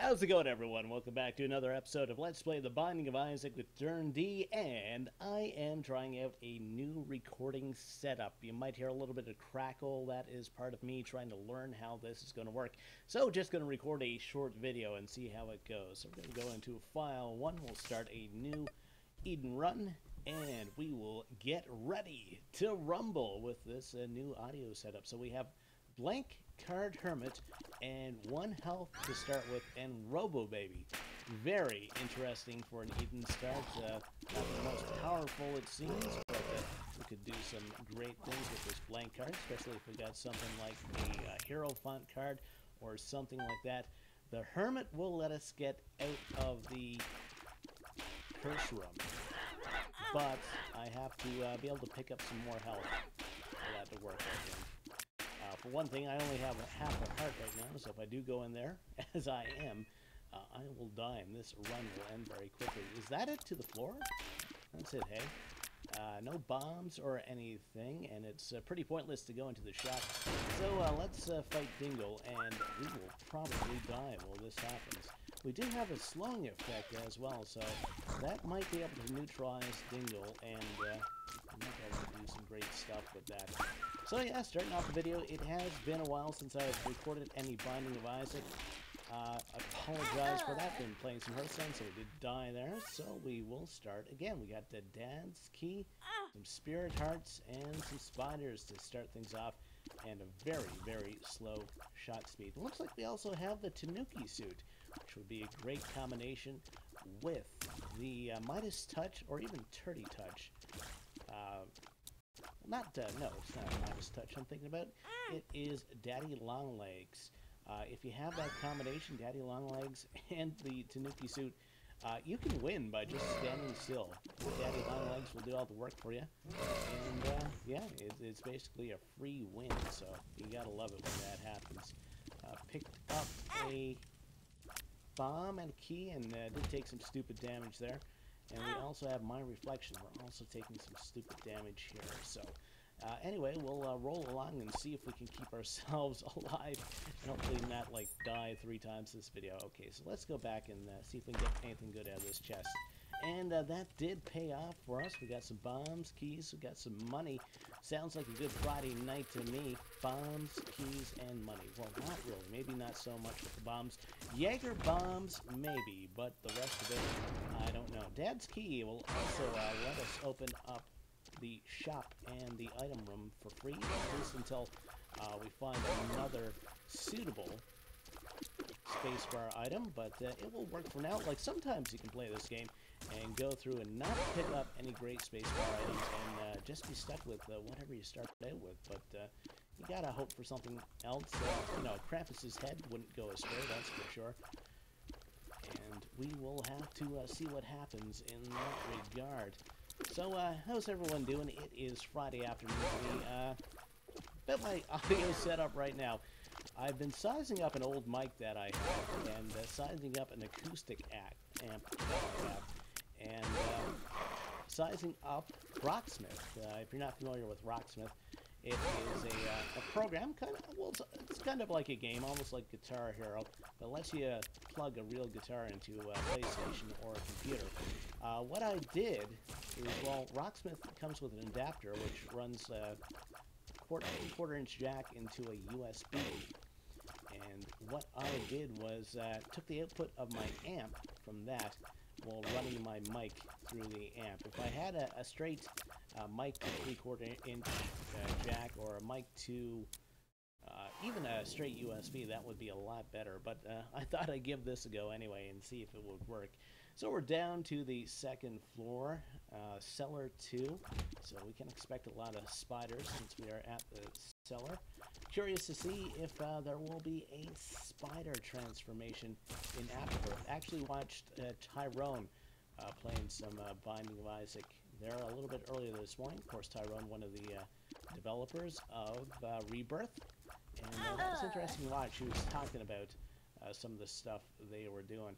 How's it going, everyone? Welcome back to another episode of Let's Play The Binding of Isaac with Dern D, and I am trying out a new recording setup. You might hear a little bit of crackle. That is part of me trying to learn how this is going to work. So, just going to record a short video and see how it goes. So, we're going to go into File 1. We'll start a new Eden run, and we will get ready to rumble with this new audio setup. So, we have Blank Card Hermit and 1 health to start with, and Robo Baby. Very interesting for an Eden start. Not the most powerful it seems, but we could do some great things with this blank card, especially if we got something like a Hero Font card or something like that. The Hermit will let us get out of the curse room, but I have to be able to pick up some more health for that to work, I think. For one thing, I only have half a heart right now, so if I do go in there, as I am, I will die, and this run will end very quickly. Is that it to the floor? That's it, hey? No bombs or anything, and it's pretty pointless to go into the shop. So let's fight Dingle, and we will probably die while this happens. We do have a slowing effect as well, so that might be able to neutralize Dingle, and we might be able to do some great stuff with that. So yeah, starting off the video, it has been a while since I've recorded any Binding of Isaac. I apologize for that, been playing some Hearthstone, so we did die there. So we will start again. We got the Dad's Key, some Spirit Hearts, and some Spiders to start things off, and a very, very slow shot speed. It looks like we also have the Tanuki suit, which would be a great combination with the Midas Touch or even Turdy Touch. No, it's not Midas Touch I'm thinking about. It is Daddy Longlegs. If you have that combination, Daddy Longlegs and the Tanuki suit, you can win by just standing still. Daddy Longlegs will do all the work for you. And, yeah, it's basically a free win, so you gotta love it when that happens. Picked up a bomb and a key, and did take some stupid damage there. And we also have My Reflection. We're also taking some stupid damage here. So, anyway, we'll roll along and see if we can keep ourselves alive. And hopefully not, like, die 3 times this video. Okay, so let's go back and see if we can get anything good out of this chest. And that did pay off for us. We got some bombs, keys, we got some money. Sounds like a good Friday night to me. Bombs, keys, and money. Well, not really. Maybe not so much with the bombs. Jaeger bombs, maybe, but the rest of it, I don't know. Dad's Key will also let us open up the shop and the item room for free, at least until we find another suitable spacebar item, but it will work for now. Like, sometimes you can play this game and go through and not pick up any great spacebar items and just be stuck with whatever you start out with, but you gotta hope for something else. You know, Krampus's head wouldn't go astray, that's for sure. And we will have to see what happens in that regard. So, how's everyone doing? It is Friday afternoon for me. About my audio setup right now. I've been sizing up an old mic that I have, and sizing up an acoustic amp that I have, and sizing up Rocksmith. If you're not familiar with Rocksmith, it is a program, kind of, well, it's kind of like a game, almost like Guitar Hero, that lets you plug a real guitar into a PlayStation or a computer. What I did is, well, Rocksmith comes with an adapter which runs a quarter-inch jack into a USB. And what I did was took the output of my amp from that while running my mic through the amp. If I had a straight mic to 3/4-inch jack, or a mic to even a straight USB, that would be a lot better. But I thought I'd give this a go anyway and see if it would work. So we're down to the 2nd floor, cellar 2. So we can expect a lot of spiders since we are at the cellar. Curious to see if there will be a spider transformation in Rebirth. Actually watched Tyrone playing some Binding of Isaac there a little bit earlier this morning. Of course, Tyrone, one of the developers of Rebirth. And that was interesting to watch. He was talking about some of the stuff they were doing.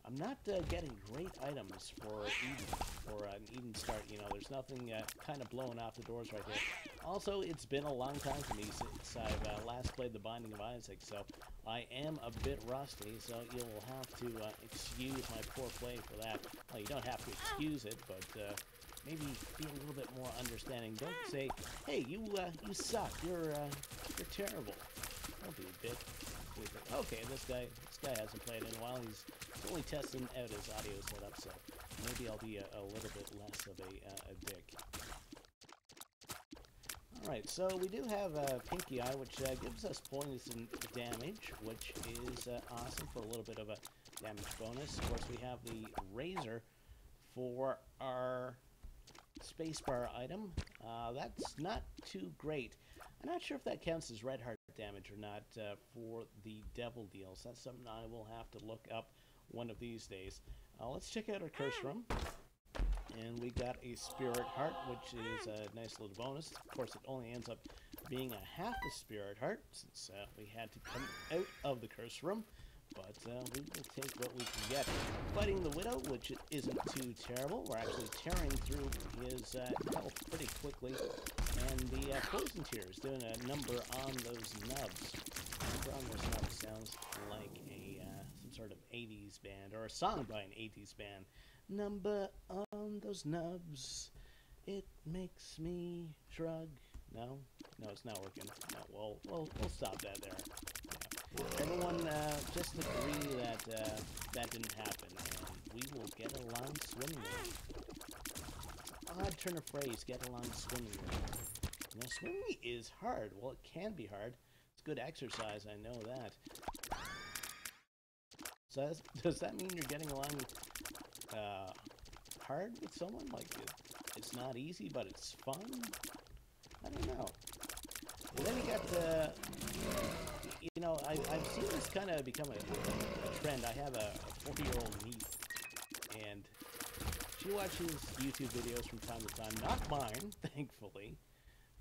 I'm not getting great items for Eden, for an Eden start. You know, there's nothing kind of blowing off the doors right here. Also, it's been a long time for me since I've last played The Binding of Isaac, so I am a bit rusty, so you'll have to excuse my poor play for that. Well, you don't have to excuse it, but maybe be a little bit more understanding. Don't say, hey, you suck, you're terrible. Don't be a bit stupid. Okay, this guy hasn't played in a while. He's only testing out his audio setup, so maybe I'll be a little bit less of a dick. Alright, so we do have Pinky Eye, which gives us poison damage, which is awesome for a little bit of a damage bonus. Of course, we have the Razor for our spacebar item. That's not too great. I'm not sure if that counts as red heart damage or not for the devil deals. That's something I will have to look up one of these days. Let's check out our curse room. And we got a Spirit Heart, which is a nice little bonus. Of course, it only ends up being a half a Spirit Heart, since we had to come out of the curse room. But we will take what we can get. Fighting the Widow, which isn't too terrible. We're actually tearing through his health pretty quickly. And the Poison Tears doing a number on those nubs. Number on those nubs sounds like a some sort of 80s band, or a song by an 80s band. Number on those nubs, it makes me shrug. No, it's not working. No, we'll stop that there. Yeah. Everyone, just agree that that didn't happen, and we will get along swimmingly. Odd turn of phrase, get along swimmingly. Now, swimming is hard. Well, it can be hard. It's good exercise, I know that. So does that mean you're getting along hard with someone? Like, it's not easy, but it's fun? I don't know. And then you got the... You know, I've seen this kind of become a trend. I have a 4-year-old niece, and she watches YouTube videos from time to time. Not mine, thankfully,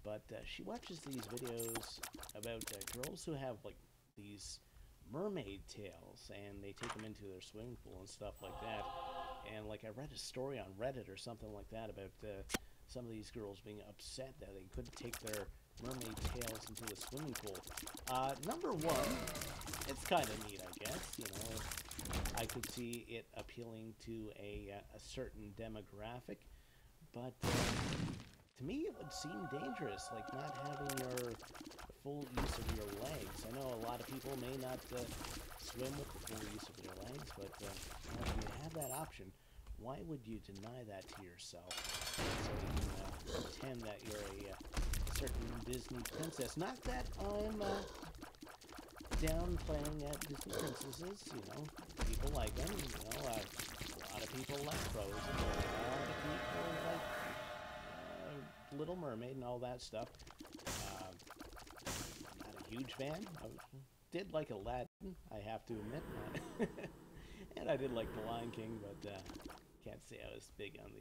but she watches these videos about girls who have, like, these mermaid tails, and they take them into their swimming pool and stuff like that. And, like, I read a story on Reddit or something like that about some of these girls being upset that they couldn't take their mermaid tails into the swimming pool. Number one, it's kind of neat, I guess. You know, I could see it appealing to a certain demographic, but to me it would seem dangerous, like not having your full use of your legs. I know a lot of people may not swim with the full use of their legs, but if you have that option, why would you deny that to yourself? So you can pretend that you're a certain Disney princess. Not that I'm downplaying Disney princesses, you know. People like them, you know. A lot of people like Frozen. A lot of people like Little Mermaid and all that stuff. Not a huge fan. I did like Aladdin, I have to admit. And I did like The Lion King, but can't say I was big on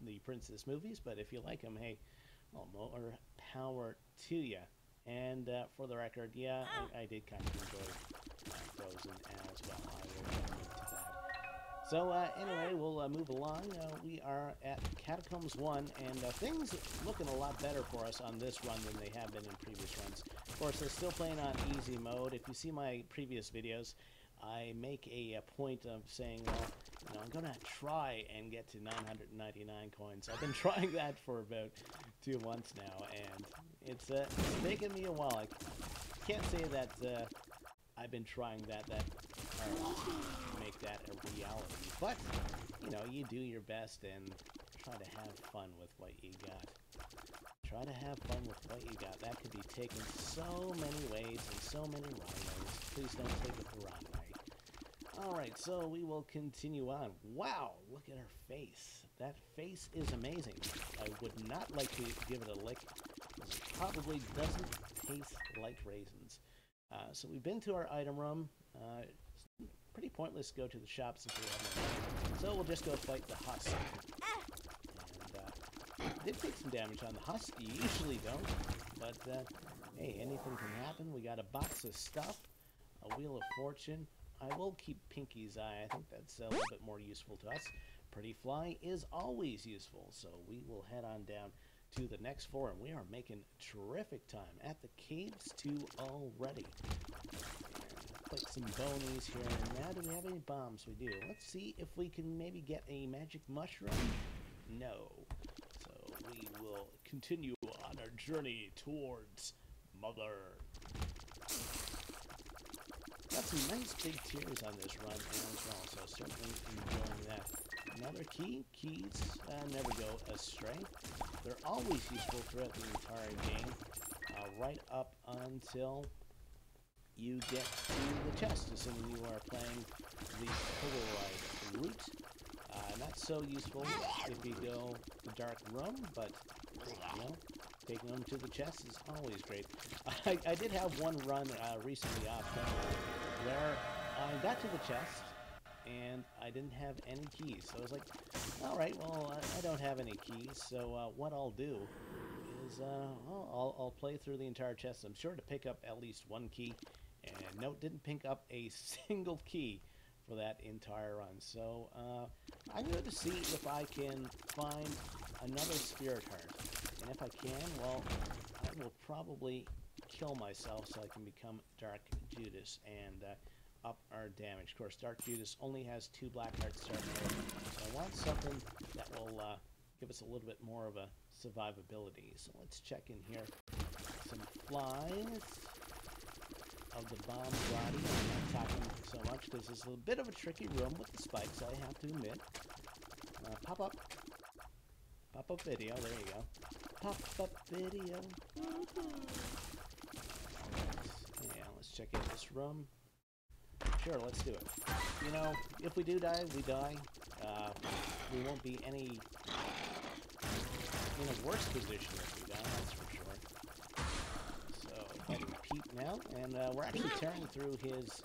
the princess movies. But if you like them, hey, well, more power to you. And for the record, yeah, I did kind of enjoy Frozen as well. I will admit to that. So anyway, we'll move along. We are at Catacombs 1, and things looking a lot better for us on this run than they have been in previous runs. Of course, they're still playing on easy mode. If you see my previous videos, I make a point of saying, well, you know, I'm going to try and get to 999 coins. I've been trying that for about 2 months now, and it's taken me a while. I can't say that I've been trying that hard to make that a reality. But, you know, you do your best and try to have fun with what you got. Try to have fun with what you got. That could be taken so many ways and so many wrong ways. Please don't take it the wrong way. Alright, so we will continue on. Wow, look at her face. That face is amazing. I would not like to give it a lick, because it probably doesn't taste like raisins. So we've been to our item room. It's pretty pointless to go to the shop since we have no money. So we'll just go fight the husk. And did take some damage on the husk. You usually don't, but hey, anything can happen. We got a box of stuff, a wheel of fortune. I will keep Pinky's Eye. I think that's a little bit more useful to us. Pretty Fly is always useful, so we will head on down to the next floor, and we are making terrific time at the caves 2 already. Put some bonies here and now. Do we have any bombs? We do. Let's see if we can maybe get a magic mushroom. No. So we will continue on our journey towards Mother. Got some nice big tiers on this run as well, so certainly enjoying that. Another key. Keys never go astray. They're always useful throughout the entire game, right up until you get to the chest, assuming you are playing the polarized route. Not so useful if you go the dark room, but you know, taking them to the chest is always great. I did have one run recently off camera where I got to the chest and I didn't have any keys. So I was like, all right, well, I don't have any keys, so what I'll do is I'll play through the entire chest. I'm sure to pick up at least one key. And no, didn't pick up a single key for that entire run. So I'm going to see if I can find another spirit heart. And if I can, well, I will probably kill myself so I can become Dark Judas and up our damage. Of course, Dark Judas only has 2 black hearts starting out. So I want something that will give us a little bit more of a survivability. So let's check in here. Some flies of the bomb body. I'm not talking so much because it's a bit of a tricky room with the spikes, I have to admit. Pop up video, there you go. Pop up video. Yeah, let's check out this room. Sure, let's do it. You know, if we do die, we die. We won't be any in a worse position if we die, that's for sure. Head and peep now, and we're actually tearing through his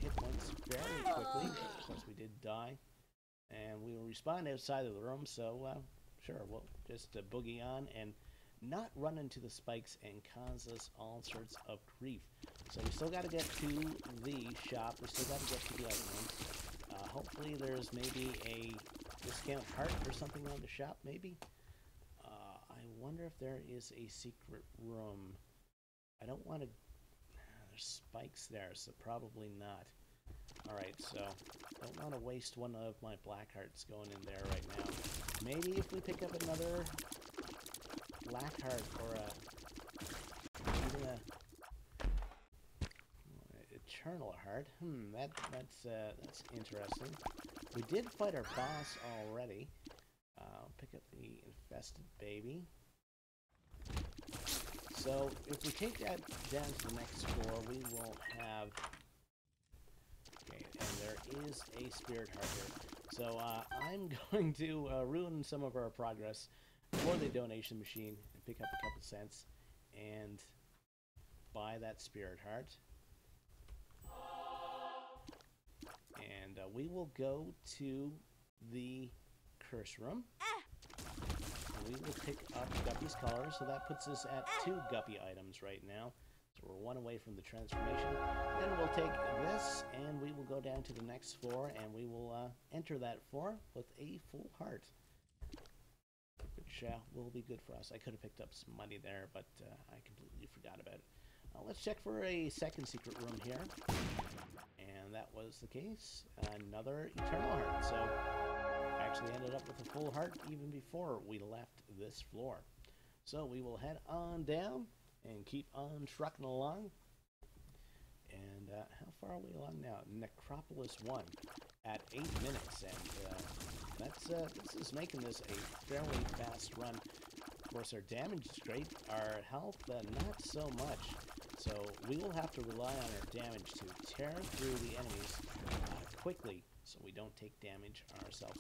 hit points very quickly. Of course, we did die, and we will respawn outside of the room, so sure, we'll just boogie on and not run into the spikes and cause us all sorts of grief. So we still got to get to the shop, we still got to get to the other room. Hopefully there's maybe a discount heart or something on the shop, maybe? I wonder if there is a secret room. I don't want to... There's spikes there, so probably not. Alright, so don't want to waste one of my black hearts going in there right now. Maybe if we pick up another black heart or even a eternal heart. That's interesting. We did fight our boss already. I'll pick up the infested baby. So, if we take that down to the next floor, we will have... Okay, and there is a spirit heart here. So, I'm going to ruin some of our progress for the donation machine and pick up a couple cents and buy that spirit heart. And we will go to the curse room. We will pick up Guppy's collar, so that puts us at 2 Guppy items right now. So we're 1 away from the transformation. Then we'll take this, and we will go down to the next floor, and we will enter that floor with a full heart, which will be good for us. I could have picked up some money there, but I completely forgot about it. Let's check for a second secret room here, and that was the case. Another eternal heart. So actually ended up with a full heart even before we left this floor. So we will head on down and keep on trucking along. And how far are we along now? Necropolis 1 at 8 minutes, and this is making this a fairly fast run. Of course, our damage is great, our health not so much. So we will have to rely on our damage to tear through the enemies quickly, so we don't take damage ourselves.